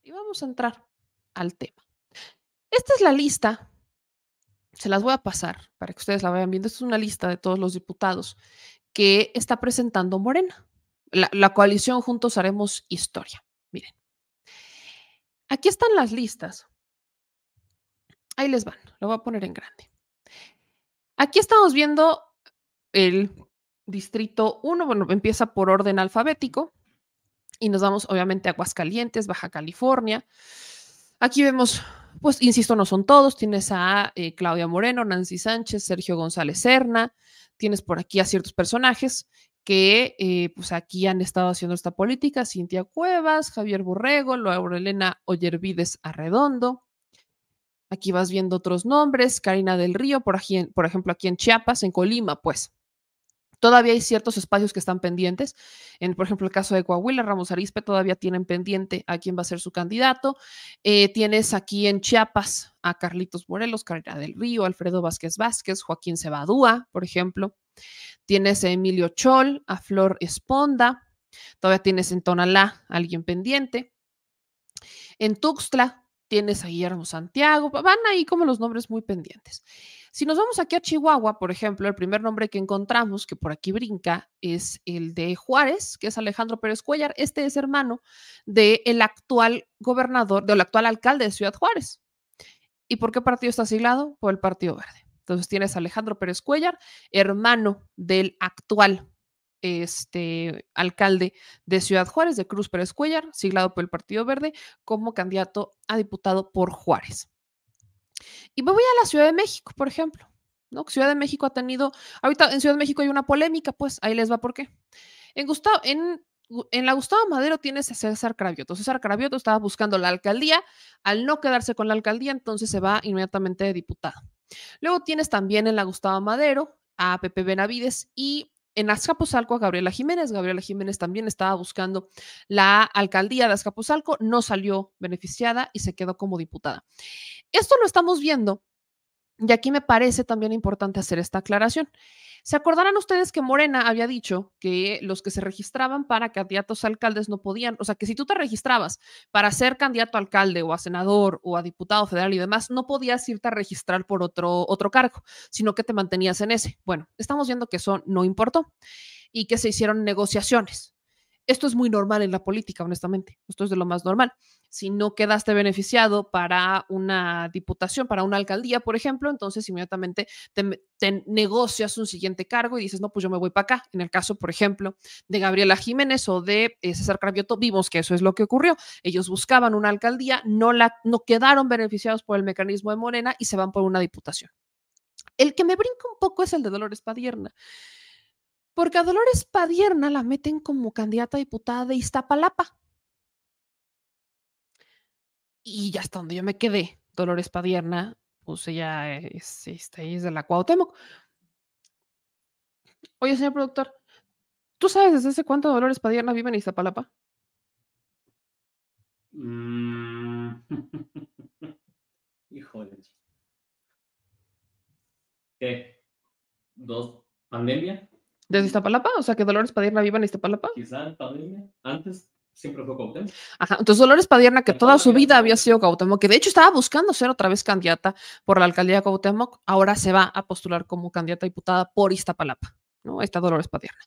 Y vamos a entrar al tema. Esta es la lista, se las voy a pasar para que ustedes la vayan viendo. Esta es una lista de todos los diputados que está presentando Morena. La coalición Juntos Haremos Historia. Miren, aquí están las listas. Ahí les van, lo voy a poner en grande. Aquí estamos viendo el distrito 1, bueno, empieza por orden alfabético y nos vamos obviamente a Aguascalientes, Baja California. Aquí vemos, pues, insisto, no son todos. Tienes a Claudia Moreno, Nancy Sánchez, Sergio González Serna. Tienes por aquí a ciertos personajes que pues aquí han estado haciendo esta política. Cintia Cuevas, Javier Borrego, Laurelena Ollervides Arredondo. Aquí vas viendo otros nombres, Karina del Río, por ejemplo, aquí en Chiapas, en Colima, pues. Todavía hay ciertos espacios que están pendientes. Por ejemplo, el caso de Coahuila, Ramos Arizpe todavía tienen pendiente a quién va a ser su candidato. Tienes aquí en Chiapas a Carlitos Morelos, Karina del Río, Alfredo Vázquez Vázquez, Joaquín Cebadúa, por ejemplo. Tienes a Emilio Chol, a Flor Esponda. Todavía tienes en Tonalá a alguien pendiente. En Tuxtla tienes a Guillermo Santiago. Van ahí como los nombres muy pendientes. Si nos vamos aquí a Chihuahua, por ejemplo, el primer nombre que encontramos, que por aquí brinca, es el de Juárez, que es Alejandro Pérez Cuellar. Este es hermano del actual gobernador, del actual alcalde de Ciudad Juárez. ¿Y por qué partido está siglado? Por el Partido Verde. Entonces tienes a Alejandro Pérez Cuellar, hermano del actual alcalde de Ciudad Juárez, de Cruz Pérez Cuellar, siglado por el Partido Verde, como candidato a diputado por Juárez. Y me voy a la Ciudad de México, por ejemplo, ¿no? Ciudad de México ha tenido, ahorita en Ciudad de México hay una polémica, pues ahí les va por qué. En la Gustavo Madero tienes a César Cravioto. César Cravioto estaba buscando la alcaldía, al no quedarse con la alcaldía, entonces se va inmediatamente de diputado. Luego tienes también en la Gustavo Madero a Pepe Benavides y en Azcapotzalco a Gabriela Jiménez. Gabriela Jiménez también estaba buscando la alcaldía de Azcapotzalco, no salió beneficiada y se quedó como diputada. Esto lo estamos viendo y aquí me parece también importante hacer esta aclaración. ¿Se acordarán ustedes que Morena había dicho que los que se registraban para candidatos a alcaldes no podían, o sea, que si tú te registrabas para ser candidato a alcalde o a senador o a diputado federal y demás, no podías irte a registrar por otro cargo, sino que te mantenías en ese? Bueno, estamos viendo que eso no importó y que se hicieron negociaciones. Esto es muy normal en la política, honestamente. Esto es de lo más normal. Si no quedaste beneficiado para una diputación, para una alcaldía, por ejemplo, entonces inmediatamente te negocias un siguiente cargo y dices, no, pues yo me voy para acá. En el caso, por ejemplo, de Gabriela Jiménez o de César Cravioto, vimos que eso es lo que ocurrió. Ellos buscaban una alcaldía, no quedaron beneficiados por el mecanismo de Morena y se van por una diputación. El que me brinca un poco es el de Dolores Padierna, porque a Dolores Padierna la meten como candidata a diputada de Iztapalapa. Y ya hasta donde yo me quedé, Dolores Padierna, pues ella es de la Cuauhtémoc. Oye, señor productor, ¿tú sabes desde hace cuánto Dolores Padierna vive en Iztapalapa? Híjole. ¿Qué? ¿Dos? ¿Pandemia? ¿Desde Iztapalapa? O sea, que Dolores Padierna vive en Iztapalapa. Quizá pandemia. Antes siempre fue Cuauhtémoc. Ajá, entonces Dolores Padierna, que toda su vida había sido Cuauhtémoc, que de hecho estaba buscando ser otra vez candidata por la alcaldía de Cuauhtémoc, ahora se va a postular como candidata a diputada por Iztapalapa, ¿no? Ahí está Dolores Padierna.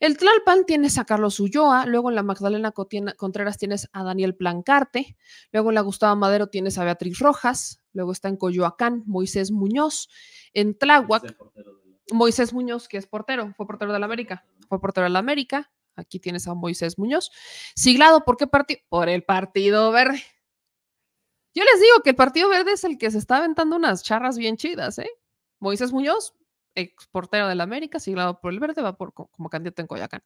El Tlalpan tienes a Carlos Ulloa, luego en la Magdalena Contreras tienes a Daniel Plancarte, luego en la Gustavo Madero tienes a Beatriz Rojas, luego está en Coyoacán Moisés Muñoz, en Tláhuac, Moisés Muñoz, que es portero, fue portero de la América, aquí tienes a Moisés Muñoz, siglado, ¿por qué partido? Por el Partido Verde. Yo les digo que el Partido Verde es el que se está aventando unas charras bien chidas, ¿eh? Moisés Muñoz, ex portero de la América, siglado por el Verde, va como candidato en Coyoacán.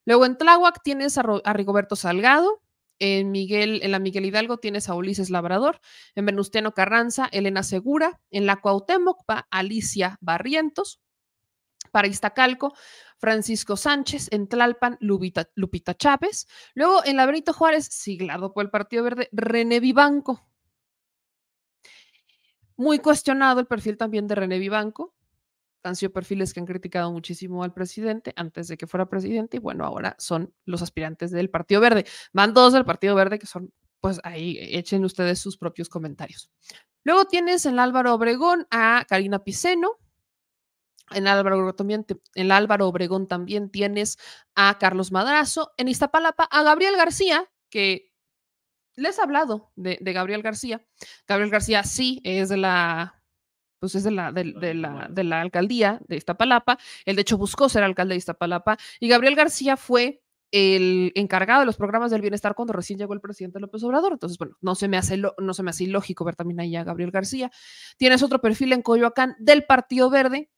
Luego en Tláhuac tienes a Rigoberto Salgado, en la Miguel Hidalgo tienes a Ulises Labrador, en Venustiano Carranza, Elena Segura, en la Cuauhtémoc va Alicia Barrientos, para Iztacalco, Francisco Sánchez, en Tlalpan, Lupita Chávez, luego en la Benito Juárez, siglado por el Partido Verde, René Vivanco. Muy cuestionado el perfil también de René Vivanco. Han sido perfiles que han criticado muchísimo al presidente antes de que fuera presidente y bueno, ahora son los aspirantes del Partido Verde. Van dos del Partido Verde que son pues ahí echen ustedes sus propios comentarios. Luego tienes en Álvaro Obregón a Karina Piceno. En Álvaro Obregón también tienes a Carlos Madrazo. En Iztapalapa a Gabriel García, que les he hablado de Gabriel García. Gabriel García sí es de la, pues es de la alcaldía de Iztapalapa. Él de hecho buscó ser alcalde de Iztapalapa. Y Gabriel García fue el encargado de los programas del bienestar cuando recién llegó el presidente López Obrador. Entonces, bueno, no se me hace ilógico ver también ahí a Gabriel García. Tienes otro perfil en Coyoacán del Partido Verde,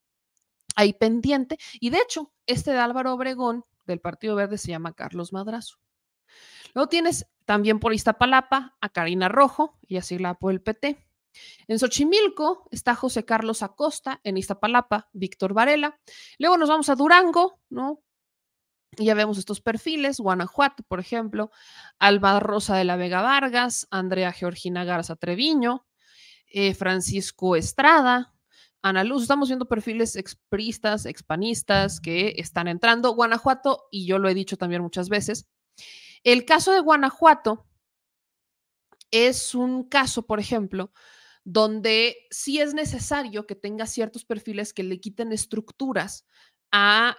ahí pendiente. Y de hecho, este de Álvaro Obregón del Partido Verde se llama Carlos Madrazo. Luego tienes también por Iztapalapa a Karina Rojo, y así la por el PT. En Xochimilco está José Carlos Acosta, en Iztapalapa, Víctor Varela. Luego nos vamos a Durango, ¿no? Y ya vemos estos perfiles, Guanajuato, por ejemplo, Alba Rosa de la Vega Vargas, Andrea Georgina Garza Treviño, Francisco Estrada, Ana Luz. Estamos viendo perfiles expristas, expanistas que están entrando. Guanajuato, y yo lo he dicho también muchas veces, el caso de Guanajuato es un caso, por ejemplo, donde sí es necesario que tenga ciertos perfiles que le quiten estructuras a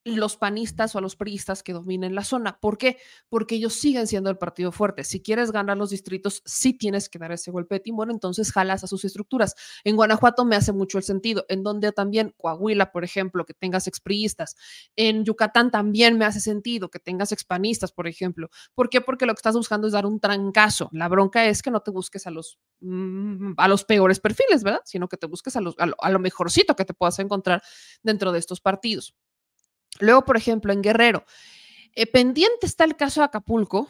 los panistas o a los priistas que dominen la zona. ¿Por qué? Porque ellos siguen siendo el partido fuerte. Si quieres ganar los distritos, sí tienes que dar ese golpe de timón, entonces jalas a sus estructuras. En Guanajuato me hace mucho el sentido, en donde también Coahuila, por ejemplo, que tengas expriistas. En Yucatán también me hace sentido que tengas expanistas, por ejemplo. ¿Por qué? Porque lo que estás buscando es dar un trancazo. La bronca es que no te busques a los peores perfiles, ¿verdad? Sino que te busques a lo mejorcito que te puedas encontrar dentro de estos partidos. Luego, por ejemplo, en Guerrero, pendiente está el caso de Acapulco,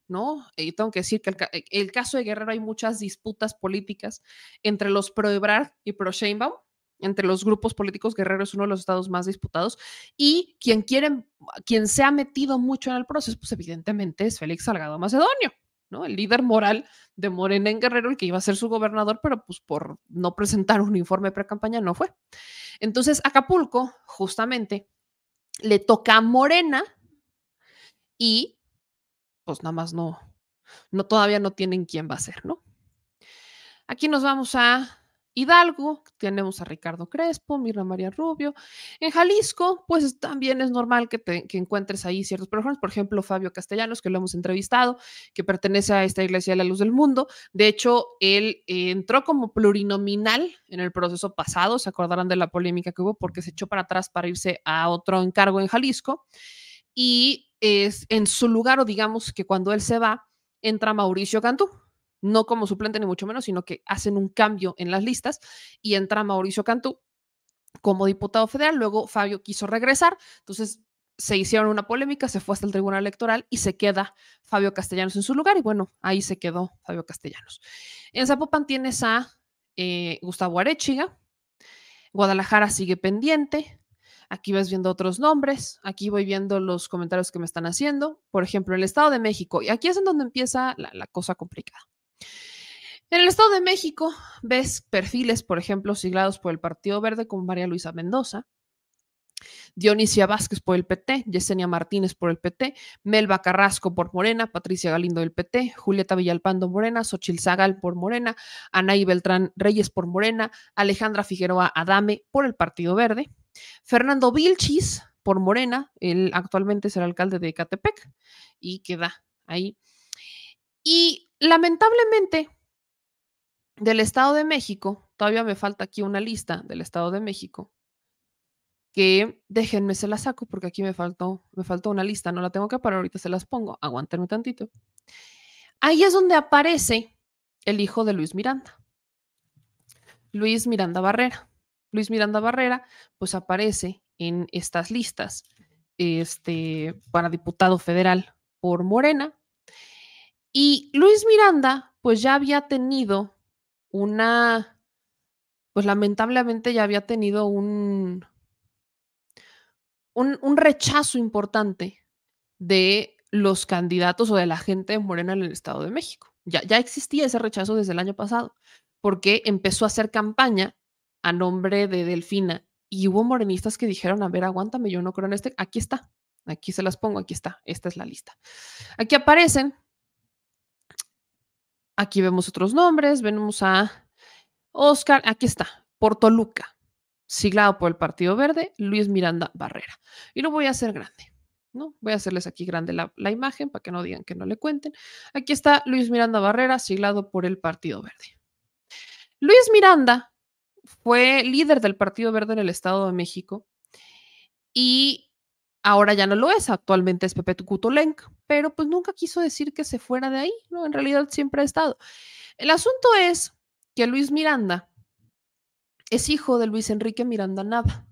¿no? Y tengo que decir que el caso de Guerrero hay muchas disputas políticas entre los pro Ebrard y pro Sheinbaum. Entre los grupos políticos, Guerrero es uno de los estados más disputados, y quien se ha metido mucho en el proceso, pues evidentemente es Félix Salgado Macedonio, ¿no? El líder moral de Morena en Guerrero, el que iba a ser su gobernador, pero pues por no presentar un informe pre-campaña no fue. Entonces, Acapulco, justamente, le toca a Morena y pues nada más todavía no tienen quién va a ser, ¿no? Aquí nos vamos a Hidalgo, tenemos a Ricardo Crespo, Mirna María Rubio. En Jalisco, pues también es normal que encuentres ahí ciertos personajes, por ejemplo, Fabio Castellanos, que lo hemos entrevistado, que pertenece a esta Iglesia de la Luz del Mundo. De hecho, él entró como plurinominal en el proceso pasado, se acordarán de la polémica que hubo porque se echó para atrás para irse a otro encargo en Jalisco, y es en su lugar, o digamos que cuando él se va, entra Mauricio Cantú, no como suplente ni mucho menos, sino que hacen un cambio en las listas y entra Mauricio Cantú como diputado federal. Luego Fabio quiso regresar, entonces se hicieron una polémica, se fue hasta el Tribunal Electoral y se queda Fabio Castellanos en su lugar, y bueno, ahí se quedó Fabio Castellanos. En Zapopan tienes a Gustavo Arechiga. Guadalajara sigue pendiente. Aquí vas viendo otros nombres, aquí voy viendo los comentarios que me están haciendo. Por ejemplo, el Estado de México, y aquí es en donde empieza la cosa complicada. En el Estado de México ves perfiles, por ejemplo, siglados por el Partido Verde, como María Luisa Mendoza, Dionisia Vázquez por el PT, Yesenia Martínez por el PT, Melba Carrasco por Morena, Patricia Galindo del PT, Julieta Villalpando Morena, Xochitl Zagal por Morena, Anaí Beltrán Reyes por Morena, Alejandra Figueroa Adame por el Partido Verde, Fernando Vilchis por Morena, él actualmente es el alcalde de Ecatepec y queda ahí. Y lamentablemente del Estado de México, todavía me falta aquí una lista del Estado de México, que déjenme se la saco porque aquí me faltó una lista, no la tengo que parar, ahorita se las pongo, aguántenme tantito. Ahí es donde aparece el hijo de Luis Miranda, Luis Miranda Barrera. Luis Miranda Barrera pues aparece en estas listas para diputado federal por Morena, y Luis Miranda pues ya había tenido pues lamentablemente ya había tenido un rechazo importante de los candidatos o de la gente de Morena en el Estado de México. Ya existía ese rechazo desde el año pasado, porque empezó a hacer campaña a nombre de Delfina y hubo morenistas que dijeron, a ver, aguántame, yo no creo en aquí está, aquí se las pongo, aquí está, esta es la lista. Aquí aparecen Aquí vemos otros nombres, vemos a Oscar, aquí está, por Toluca, siglado por el Partido Verde, Luis Miranda Barrera. Y lo voy a hacer grande, ¿no? Voy a hacerles aquí grande la imagen para que no digan que no le cuenten. Aquí está Luis Miranda Barrera, siglado por el Partido Verde. Luis Miranda fue líder del Partido Verde en el Estado de México y ahora ya no lo es, actualmente es Pepe Tucutolenc, pero pues nunca quiso decir que se fuera de ahí, ¿no? En realidad siempre ha estado. El asunto es que Luis Miranda es hijo de Luis Enrique Miranda Nava.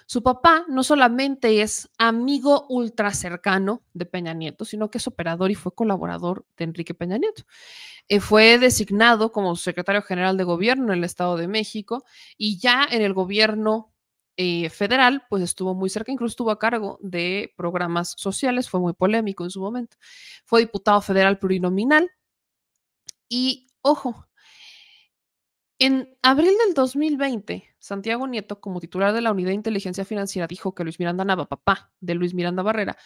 Su papá no solamente es amigo ultra cercano de Peña Nieto, sino que es operador y fue colaborador de Enrique Peña Nieto. Fue designado como secretario general de gobierno en el Estado de México y ya en el gobierno federal, pues estuvo muy cerca, incluso estuvo a cargo de programas sociales, fue muy polémico en su momento. Fue diputado federal plurinominal y, ojo, en abril del 2020, Santiago Nieto, como titular de la Unidad de Inteligencia Financiera, dijo que Luis Miranda Nava, papá de Luis Miranda Barrera,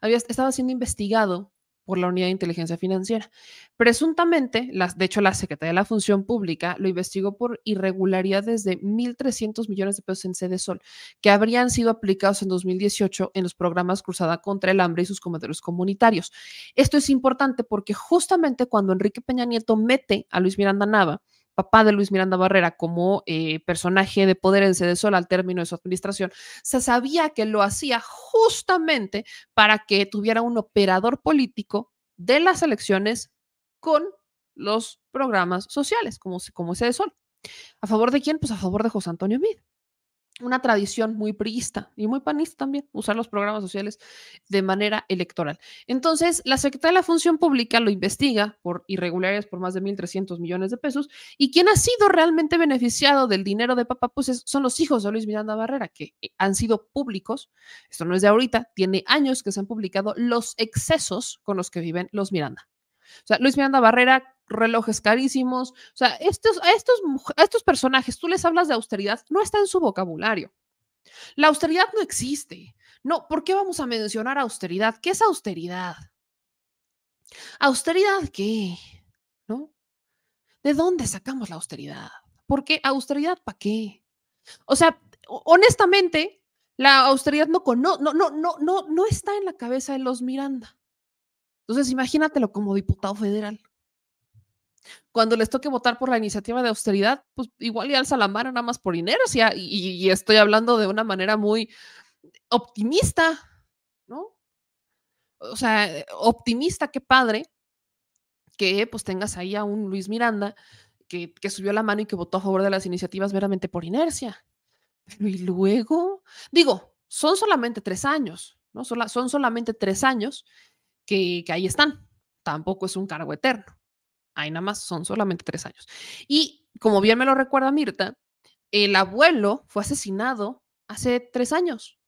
estaba siendo investigado por la Unidad de Inteligencia Financiera. Presuntamente, de hecho, la Secretaría de la Función Pública lo investigó por irregularidades de 1.300 millones de pesos en Sede Sol, que habrían sido aplicados en 2018 en los programas Cruzada contra el Hambre y sus comedores comunitarios. Esto es importante porque justamente cuando Enrique Peña Nieto mete a Luis Miranda Nava, papá de Luis Miranda Barrera, como personaje de poder en Sede Sol al término de su administración, se sabía que lo hacía justamente para que tuviera un operador político de las elecciones con los programas sociales, como Sede Sol. ¿A favor de quién? Pues a favor de José Antonio Meade. Una tradición muy priista y muy panista también, usar los programas sociales de manera electoral. Entonces, la Secretaría de la Función Pública lo investiga por irregularidades por más de 1.300 millones de pesos y quien ha sido realmente beneficiado del dinero de papá, pues son los hijos de Luis Miranda Barrera, que han sido públicos, esto no es de ahorita, tiene años que se han publicado los excesos con los que viven los Miranda. O sea, Luis Miranda Barrera, relojes carísimos. O sea, a estos personajes, tú les hablas de austeridad, no está en su vocabulario. La austeridad no existe. No, ¿por qué vamos a mencionar austeridad? ¿Qué es austeridad? ¿Austeridad qué? ¿No? ¿De dónde sacamos la austeridad? ¿Por qué? ¿Austeridad para qué? O sea, honestamente, la austeridad no está en la cabeza de los Miranda. Entonces, imagínatelo como diputado federal. Cuando les toque votar por la iniciativa de austeridad, pues igual y alza la mano nada más por inercia y estoy hablando de una manera muy optimista, ¿no? O sea, optimista, qué padre que pues tengas ahí a un Luis Miranda que subió la mano y que votó a favor de las iniciativas meramente por inercia. Y luego, digo, son solamente 3 años, ¿no? Son solamente 3 años que ahí están. Tampoco es un cargo eterno. Ahí nada más son solamente 3 años. Y como bien me lo recuerda Mirta, el abuelo fue asesinado hace 3 años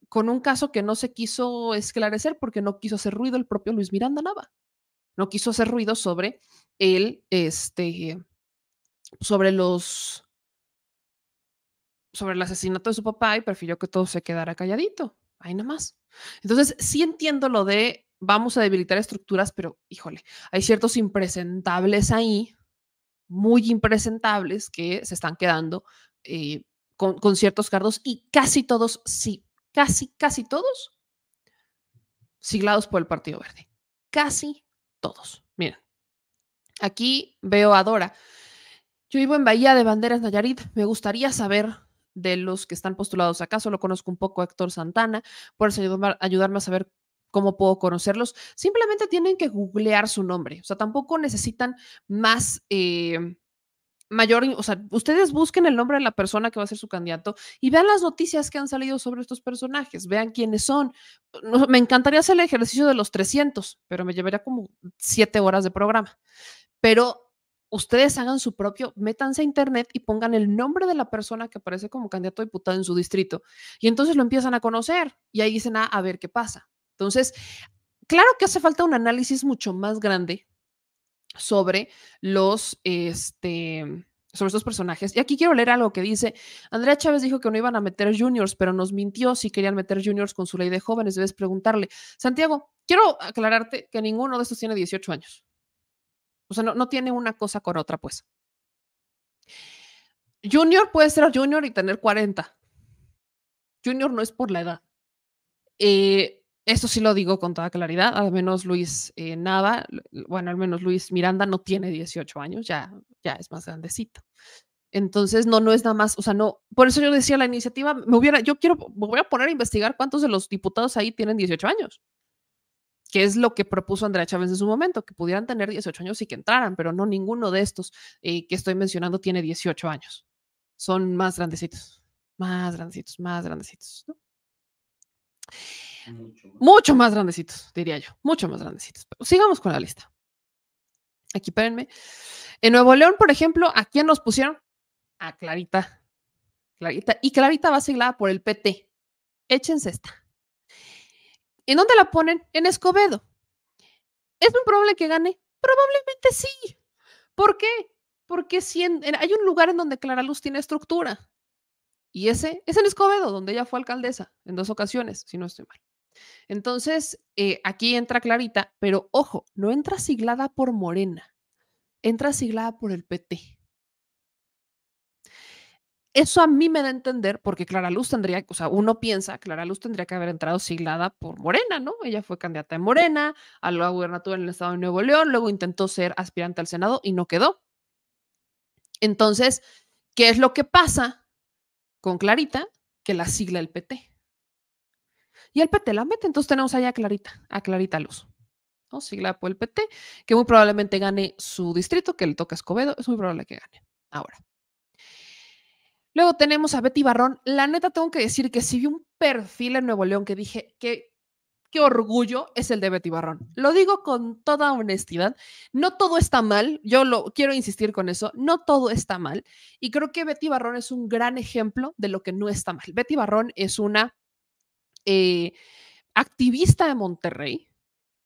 con un caso que no se quiso esclarecer porque no quiso hacer ruido el propio Luis Miranda Nava. No quiso hacer ruido sobre el, sobre los, sobre el asesinato de su papá y prefirió que todo se quedara calladito. Ahí nada más. Entonces, sí entiendo lo de vamos a debilitar estructuras, pero híjole, hay ciertos impresentables ahí muy impresentables que se están quedando con ciertos cargos y casi todos, sí, casi todos siglados por el Partido Verde. Casi todos. Miren, aquí veo a Dora. Yo vivo en Bahía de Banderas, Nayarit. Me gustaría saber de los que están postulados acá. Solo conozco un poco a Héctor Santana. Puedes ayudarme a saber cómo puedo conocerlos. Simplemente tienen que googlear su nombre. O sea, tampoco necesitan más mayor, o sea, ustedes busquen el nombre de la persona que va a ser su candidato y vean las noticias que han salido sobre estos personajes, vean quiénes son. No, me encantaría hacer el ejercicio de los 300, pero me llevaría como 7 horas de programa. Pero ustedes hagan su propio, métanse a internet y pongan el nombre de la persona que aparece como candidato a diputado en su distrito y entonces lo empiezan a conocer y ahí dicen, a ver qué pasa. Entonces, claro que hace falta un análisis mucho más grande sobre sobre estos personajes. Y aquí quiero leer algo que dice, Andrea Chávez dijo que no iban a meter juniors, pero nos mintió si querían meter juniors con su ley de jóvenes. Debes preguntarle. Santiago, quiero aclararte que ninguno de estos tiene 18 años. O sea, no tiene una cosa con otra, pues. Junior puede ser junior y tener 40. Junior no es por la edad. Esto sí lo digo con toda claridad, al menos Luis Nava, bueno, al menos Luis Miranda no tiene 18 años, ya es más grandecito. Entonces, no es nada más, o sea, no, por eso yo decía la iniciativa, me voy a poner a investigar cuántos de los diputados ahí tienen 18 años, que es lo que propuso Andrea Chávez en su momento, que pudieran tener 18 años y que entraran, pero no ninguno de estos que estoy mencionando tiene 18 años. Son más grandecitos, más grandecitos, ¿no? Mucho más grandecitos, diría yo, mucho más grandecitos. Pero sigamos con la lista. Aquí, espérenme. En Nuevo León, por ejemplo, ¿a quién nos pusieron? A Clarita. Clarita. Y Clarita va asignada por el PT. Échense esta. ¿En dónde la ponen? En Escobedo. ¿Es muy probable que gane? Probablemente sí. ¿Por qué? Porque si hay un lugar en donde Clara Luz tiene estructura. Y ese es en Escobedo, donde ella fue alcaldesa en 2 ocasiones, si no estoy mal. Entonces, aquí entra Clarita, pero ojo, no entra siglada por Morena, entra siglada por el PT. Eso a mí me da a entender, porque Clara Luz tendría, o sea, uno piensa, Clara Luz tendría que haber entrado siglada por Morena, ¿no? Ella fue candidata de Morena a la gubernatura en el estado de Nuevo León, luego intentó ser aspirante al Senado y no quedó. Entonces, ¿qué es lo que pasa con Clarita? Que la sigla el PT. Y el PT la mete, entonces tenemos allá a Clarita Luz, ¿no? Sigla por el PT, que muy probablemente gane su distrito, que le toca a Escobedo, es muy probable que gane. Ahora. Luego tenemos a Betty Barrón. La neta, tengo que decir que si vi un perfil en Nuevo León que dije que qué orgullo es el de Betty Barrón. Lo digo con toda honestidad. No todo está mal. Yo lo quiero insistir con eso. No todo está mal. Y creo que Betty Barrón es un gran ejemplo de lo que no está mal. Betty Barrón es una activista de Monterrey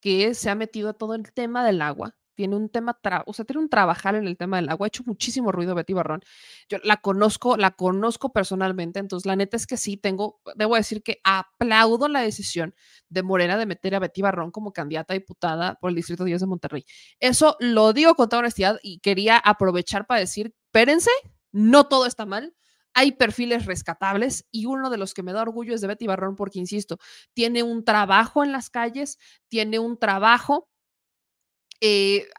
que se ha metido a todo el tema del agua. Tiene un tema, o sea, tiene un trabajar en el tema del agua. Ha hecho muchísimo ruido Betty Barrón. Yo la conozco personalmente. Entonces, la neta es que sí, debo decir que aplaudo la decisión de Morena de meter a Betty Barrón como candidata a diputada por el Distrito 10 de Monterrey. Eso lo digo con toda honestidad y quería aprovechar para decir, espérense, no todo está mal. Hay perfiles rescatables y uno de los que me da orgullo es de Betty Barrón porque, insisto, tiene un trabajo en las calles, tiene un trabajo,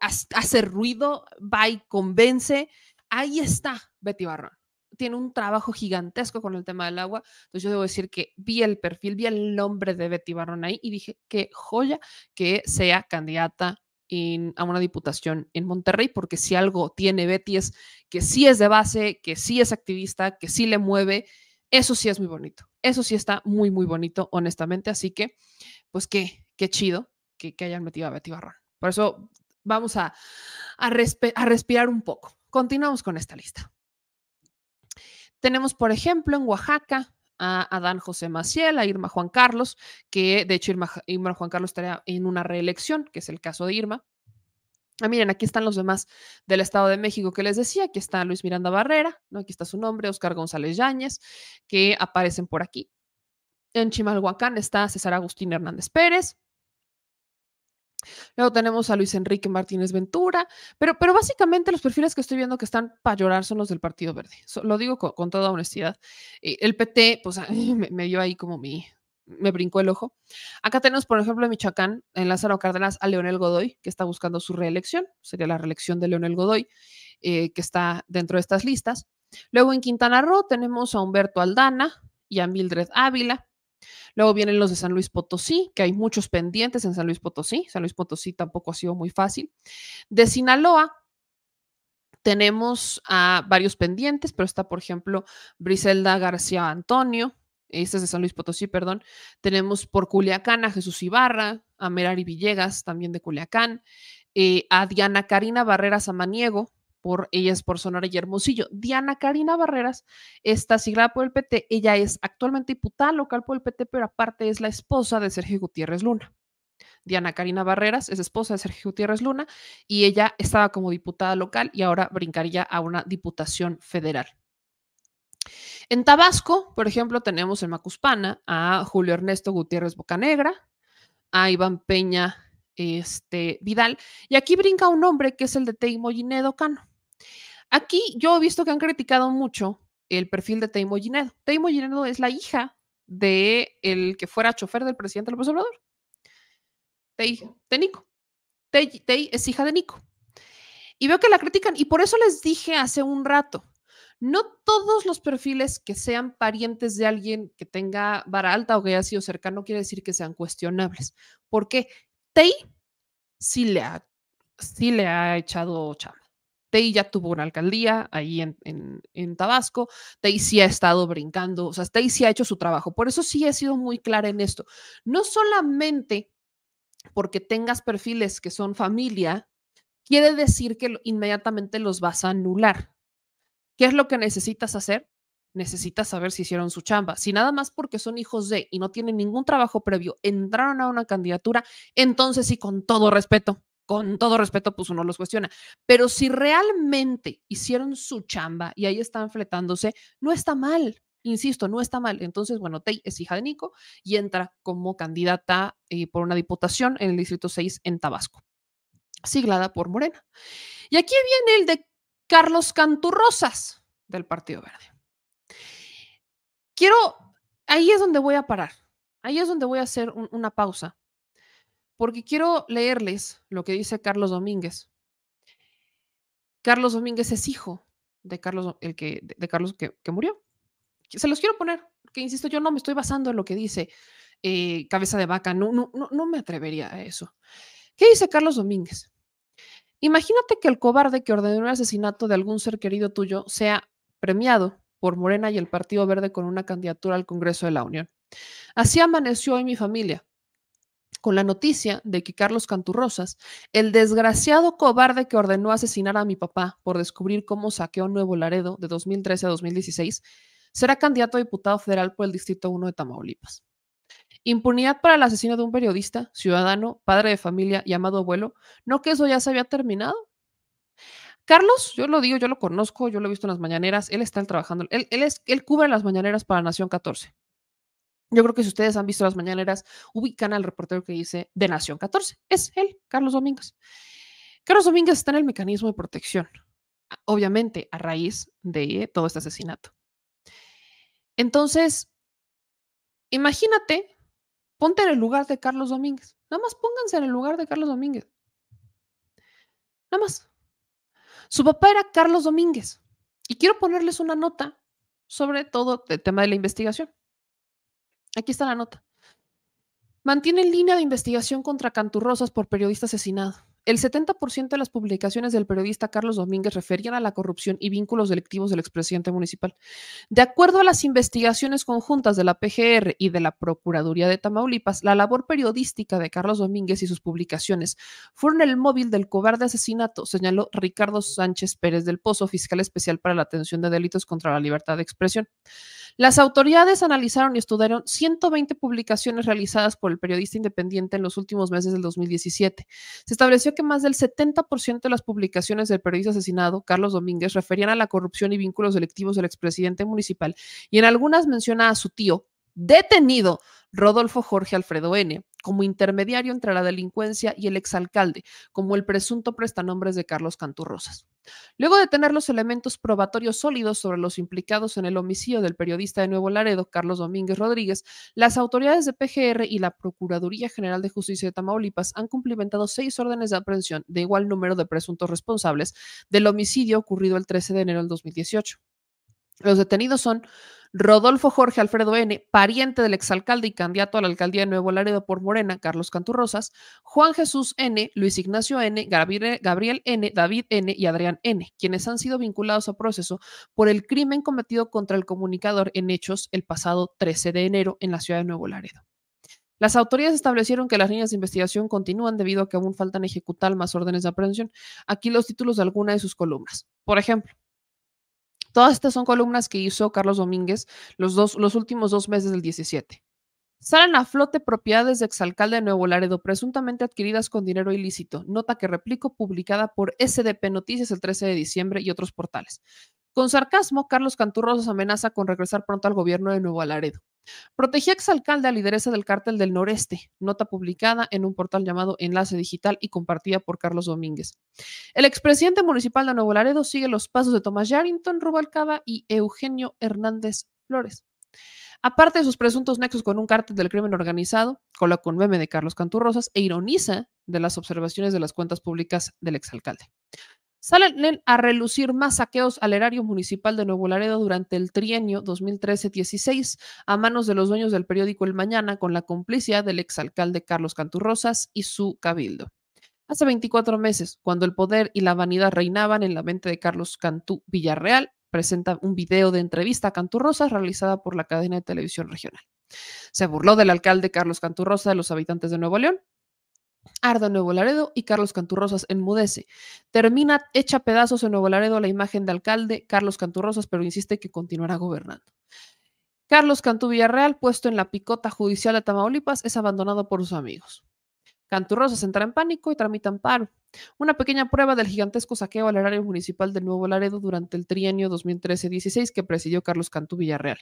hace ruido, va y convence. Ahí está Betty Barrón. Tiene un trabajo gigantesco con el tema del agua. Entonces yo debo decir que vi el perfil, vi el nombre de Betty Barrón ahí y dije, qué joya que sea candidata a una diputación en Monterrey, porque si algo tiene Betty es que sí es de base, que sí es activista, que sí le mueve. Eso sí es muy bonito. Eso sí está muy, muy bonito, honestamente. Así que, pues qué chido que hayan metido a Betty Barrón. Por eso vamos a respirar un poco. Continuamos con esta lista. Tenemos, por ejemplo, en Oaxaca a Adán José Maciel, a Irma Juan Carlos, que de hecho Irma Juan Carlos estaría en una reelección, que es el caso de Irma. Miren, aquí están los demás del Estado de México que les decía. Aquí está Luis Miranda Barrera, ¿no? Aquí está su nombre, Oscar González Yáñez, que aparecen por aquí. En Chimalhuacán está César Agustín Hernández Pérez. Luego tenemos a Luis Enrique Martínez Ventura, pero básicamente los perfiles que estoy viendo que están para llorar son los del Partido Verde. Lo digo con toda honestidad. El PT, pues me dio ahí como me brincó el ojo. Acá tenemos, por ejemplo, en Michoacán, en Lázaro Cárdenas, a Leonel Godoy, que está buscando su reelección. Sería la reelección de Leonel Godoy, que está dentro de estas listas. Luego en Quintana Roo tenemos a Humberto Aldana y a Mildred Ávila. Luego vienen los de San Luis Potosí, que hay muchos pendientes en San Luis Potosí. San Luis Potosí tampoco ha sido muy fácil. De Sinaloa tenemos a varios pendientes, pero está, por ejemplo, Briselda García Antonio. Este es de San Luis Potosí, perdón. Tenemos por Culiacán a Jesús Ibarra, a Merari Villegas, también de Culiacán, a Diana Karina Barreras Amaniego, ella es por Sonora y Hermosillo. Diana Karina Barreras está siglada por el PT. Ella es actualmente diputada local por el PT, pero aparte es la esposa de Sergio Gutiérrez Luna. Diana Karina Barreras es esposa de Sergio Gutiérrez Luna y ella estaba como diputada local y ahora brincaría a una diputación federal. En Tabasco, por ejemplo, tenemos en Macuspana a Julio Ernesto Gutiérrez Bocanegra, a Iván Peña Vidal, y aquí brinca un nombre que es el de Tei Mollinedo Cano. Aquí yo he visto que han criticado mucho el perfil de Tei Mollinedo. Tei Mollinedo es la hija de el que fuera chofer del presidente López Obrador. De Nico. Tei es hija de Nico. Y veo que la critican, y por eso les dije hace un rato, no todos los perfiles que sean parientes de alguien que tenga vara alta o que haya sido cercano quiere decir que sean cuestionables. Porque Tei sí le ha echado chamba. Tei ya tuvo una alcaldía ahí en Tabasco. Tei sí ha estado brincando, o sea, Tei sí ha hecho su trabajo. Por eso sí he sido muy clara en esto. No solamente porque tengas perfiles que son familia, quiere decir que inmediatamente los vas a anular. ¿Qué es lo que necesitas hacer? Necesitas saber si hicieron su chamba. Si nada más porque son hijos de y no tienen ningún trabajo previo, entraron a una candidatura, entonces sí, con todo respeto, pues uno los cuestiona. Pero si realmente hicieron su chamba y ahí están fletándose, no está mal. Insisto, no está mal. Entonces, bueno, Tei es hija de Nico y entra como candidata por una diputación en el Distrito 6 en Tabasco, siglada por Morena. Y aquí viene el de Carlos Canturrosas del Partido Verde. Ahí es donde voy a parar. Ahí es donde voy a hacer una pausa, porque quiero leerles lo que dice Carlos Domínguez. Carlos Domínguez es hijo de Carlos, Carlos que murió. Se los quiero poner, porque insisto, yo no me estoy basando en lo que dice Cabeza de Vaca, no me atrevería a eso. ¿Qué dice Carlos Domínguez? Imagínate que el cobarde que ordenó el asesinato de algún ser querido tuyo sea premiado por Morena y el Partido Verde con una candidatura al Congreso de la Unión. Así amaneció hoy mi familia, con la noticia de que Carlos Canturrosas, el desgraciado cobarde que ordenó asesinar a mi papá por descubrir cómo saqueó Nuevo Laredo de 2013 a 2016, será candidato a diputado federal por el Distrito 1 de Tamaulipas. Impunidad para el asesino de un periodista, ciudadano, padre de familia y amado abuelo, ¿no que eso ya se había terminado? Carlos, yo lo digo, yo lo conozco, yo lo he visto en las mañaneras, él está trabajando, él cubre las mañaneras para Nación 14. Yo creo que si ustedes han visto las mañaneras, ubican al reportero que dice de Nación 14. Es él, Carlos Domínguez. Carlos Domínguez está en el mecanismo de protección, obviamente a raíz de todo este asesinato. Entonces, imagínate, ponte en el lugar de Carlos Domínguez. Nada más pónganse en el lugar de Carlos Domínguez. Nada más. Su papá era Carlos Domínguez. Y quiero ponerles una nota sobre todo el tema de la investigación. Aquí está la nota. Mantiene línea de investigación contra Canturrosas por periodista asesinado. El 70% de las publicaciones del periodista Carlos Domínguez referían a la corrupción y vínculos delictivos del expresidente municipal. De acuerdo a las investigaciones conjuntas de la PGR y de la Procuraduría de Tamaulipas, la labor periodística de Carlos Domínguez y sus publicaciones fueron el móvil del cobarde asesinato, señaló Ricardo Sánchez Pérez del Pozo, fiscal especial para la atención de delitos contra la libertad de expresión. Las autoridades analizaron y estudiaron 120 publicaciones realizadas por el periodista independiente en los últimos meses del 2017. Se estableció que más del 70% de las publicaciones del periodista asesinado, Carlos Domínguez, referían a la corrupción y vínculos delictivos del expresidente municipal y en algunas menciona a su tío, detenido, Rodolfo Jorge Alfredo N., como intermediario entre la delincuencia y el exalcalde, como el presunto prestanombres de Carlos Canturrosas. Luego de tener los elementos probatorios sólidos sobre los implicados en el homicidio del periodista de Nuevo Laredo, Carlos Domínguez Rodríguez, las autoridades de PGR y la Procuraduría General de Justicia de Tamaulipas han cumplimentado 6 órdenes de aprehensión de igual número de presuntos responsables del homicidio ocurrido el 13 de enero del 2018. Los detenidos son Rodolfo Jorge Alfredo N., pariente del exalcalde y candidato a la alcaldía de Nuevo Laredo por Morena, Carlos Canturrosas, Juan Jesús N., Luis Ignacio N., Gabriel N., David N. y Adrián N., quienes han sido vinculados a proceso por el crimen cometido contra el comunicador en hechos el pasado 13 de enero en la ciudad de Nuevo Laredo. Las autoridades establecieron que las líneas de investigación continúan debido a que aún faltan ejecutar más órdenes de aprehensión. Aquí los títulos de algunas de sus columnas. Por ejemplo, todas estas son columnas que hizo Carlos Domínguez los últimos 2 meses del 17. Salen a flote propiedades de exalcalde de Nuevo Laredo, presuntamente adquiridas con dinero ilícito. Nota que replico, publicada por SDP Noticias el 13 de diciembre y otros portales. Con sarcasmo, Carlos Canturrosas amenaza con regresar pronto al gobierno de Nuevo Laredo. Protegía exalcalde a lideresa del Cártel del Noreste, nota publicada en un portal llamado Enlace Digital y compartida por Carlos Domínguez. El expresidente municipal de Nuevo Laredo sigue los pasos de Tomás Yarrington, Rubalcaba y Eugenio Hernández Flores. Aparte de sus presuntos nexos con un cártel del crimen organizado, coloca un meme de Carlos Canturrosas e ironiza de las observaciones de las cuentas públicas del exalcalde. Salen a relucir más saqueos al erario municipal de Nuevo Laredo durante el trienio 2013-16 a manos de los dueños del periódico El Mañana con la complicidad del exalcalde Carlos Canturrosas y su cabildo. Hace 24 meses, cuando el poder y la vanidad reinaban en la mente de Carlos Cantú Villarreal, presenta un video de entrevista a Canturrosas realizada por la cadena de televisión regional. Se burló del alcalde Carlos Canturrosa de los habitantes de Nuevo León. Arde Nuevo Laredo y Carlos Canturrosas enmudece. Termina hecha pedazos en Nuevo Laredo la imagen de alcalde Carlos Canturrosas, pero insiste que continuará gobernando. Carlos Cantú Villarreal, puesto en la picota judicial de Tamaulipas, es abandonado por sus amigos. Canturrosas entra en pánico y tramita amparo. Una pequeña prueba del gigantesco saqueo al erario municipal de Nuevo Laredo durante el trienio 2013-16 que presidió Carlos Cantú Villarreal.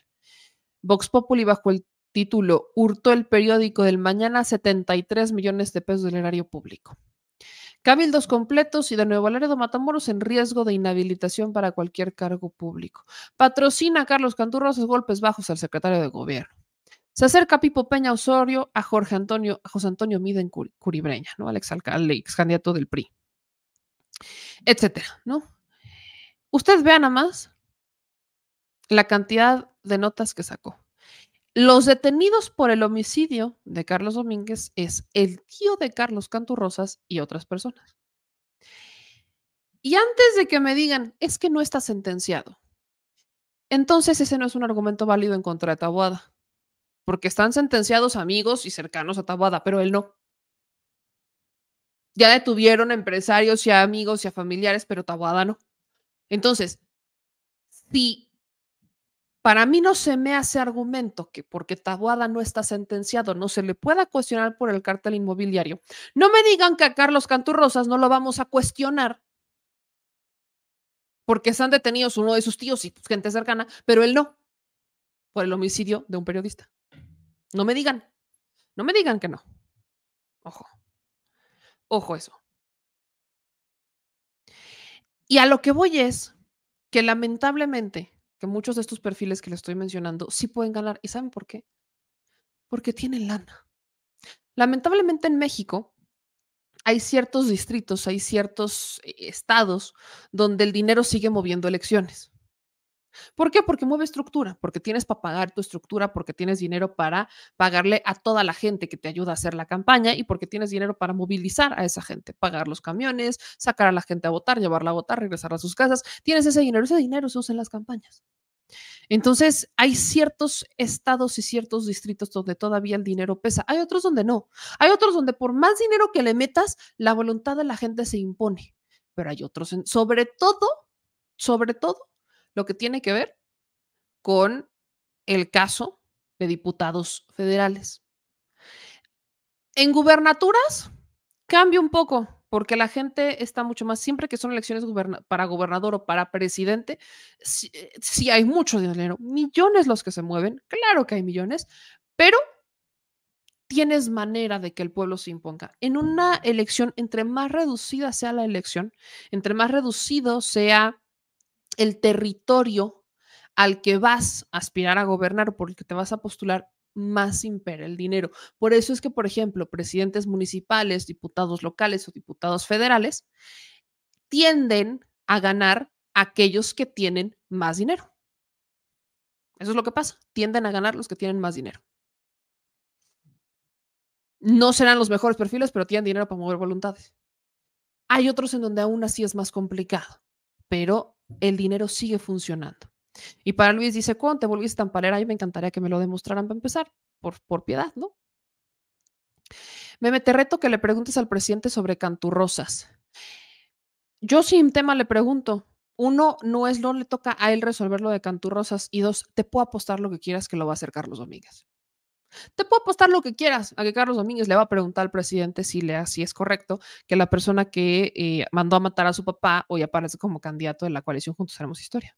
Vox Populi, bajo el título "Hurtó el periódico del Mañana 73 millones de pesos del erario público". Cabildos completos y de Nuevo Laredo Matamoros en riesgo de inhabilitación para cualquier cargo público. Patrocina a Carlos Canturrosas golpes bajos al secretario de gobierno. Se acerca Pipo Peña Osorio a José Antonio Mida en Curibreña, ¿no? Al ex candidato del PRI, etcétera, ¿no? Usted vea nada más la cantidad de notas que sacó. Los detenidos por el homicidio de Carlos Domínguez es el tío de Carlos Canturrosas y otras personas. Y antes de que me digan, es que no está sentenciado, entonces ese no es un argumento válido en contra de Taboada, porque están sentenciados amigos y cercanos a Taboada, pero él no. Ya detuvieron a empresarios y a amigos y a familiares, pero Taboada no. Entonces, si para mí no se me hace argumento que porque Taboada no está sentenciado no se le pueda cuestionar por el cártel inmobiliario, no me digan que a Carlos Canturrosas no lo vamos a cuestionar porque están detenidos uno de sus tíos y pues, gente cercana, pero él no, por el homicidio de un periodista. No me digan que no. Ojo eso. Y a lo que voy es que lamentablemente que muchos de estos perfiles que les estoy mencionando sí pueden ganar. ¿Y saben por qué? Porque tienen lana. Lamentablemente en México hay ciertos distritos, hay ciertos estados donde el dinero sigue moviendo elecciones. ¿Por qué? Porque mueve estructura, porque tienes para pagar tu estructura, porque tienes dinero para pagarle a toda la gente que te ayuda a hacer la campaña y porque tienes dinero para movilizar a esa gente, pagar los camiones, sacar a la gente a votar, llevarla a votar, regresar a sus casas. Tienes ese dinero se usa en las campañas. Entonces, hay ciertos estados y ciertos distritos donde todavía el dinero pesa. Hay otros donde no. Hay otros donde por más dinero que le metas, la voluntad de la gente se impone. Pero hay otros, sobre todo, lo que tiene que ver con el caso de diputados federales. En gubernaturas cambia un poco, porque la gente está mucho más, siempre que son elecciones para gobernador o para presidente, sí hay mucho dinero, millones los que se mueven, claro que hay millones, pero tienes manera de que el pueblo se imponga. En una elección, entre más reducida sea la elección, entre más reducido sea el territorio al que vas a aspirar a gobernar o por el que te vas a postular, más impera el dinero. Por eso es que, por ejemplo, presidentes municipales, diputados locales o diputados federales tienden a ganar aquellos que tienen más dinero. Eso es lo que pasa. Tienden a ganar los que tienen más dinero. No serán los mejores perfiles, pero tienen dinero para mover voluntades. Hay otros en donde aún así es más complicado, pero el dinero sigue funcionando. Y para Luis dice, ¿cuándo te volviste tamparera? Y me encantaría que me lo demostraran para empezar, por piedad, ¿no? Meme, te reto que le preguntes al presidente sobre Canturrosas. Yo sin tema le pregunto. Uno, no le toca a él resolver lo de Canturrosas. Y dos, te puedo apostar lo que quieras que lo va a hacer Carlos Domínguez. Te puedo apostar lo que quieras a que Carlos Domínguez le va a preguntar al presidente si es correcto que la persona que mandó a matar a su papá hoy aparece como candidato de la coalición Juntos Haremos Historia.